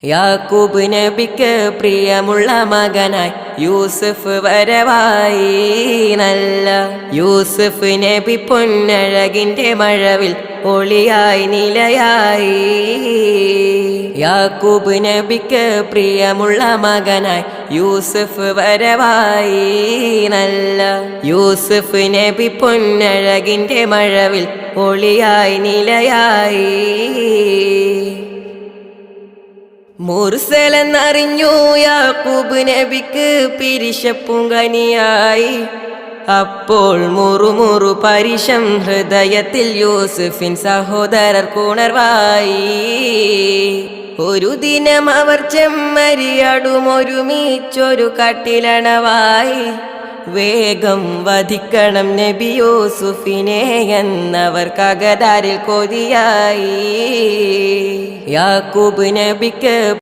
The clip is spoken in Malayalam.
യാക്കൂബ് നബിക്ക് പ്രിയമുള്ള മകനായി യൂസുഫ് വരവായി. നല്ല യൂസുഫ് നബി പൊന്നഴകിന്റെ മഴവിൽ ഒളിയായി നിലയായി. യാക്കൂബ് നബിക്ക് പ്രിയമുള്ള മകനായി യൂസുഫ് വരവായി. നല്ല യൂസുഫ് നബി പൊന്നഴകിന്റെ മഴവിൽ ഒളിയായി നിലയായി. മുർസലെന്നറിഞ്ഞു യാക്കൂബ് നബിക്ക് പിരിശപ്പുങ്കനിയായി. അപ്പോൾ മുറുമുറു പരിശം ഹൃദയത്തിൽ യൂസുഫിൻ സഹോദരർക്കുണർവായി. ഒരു ദിനം അവർ ചെമ്മരിയാടുമൊരുമിച്ചൊരു കട്ടിലണവായി. വേഗം വധിക്കണം നബി യൂസുഫിനെ എന്നവർ കഗതാരിൽ കൊതിയായി. യാക്കൂബ് നബിക്ക്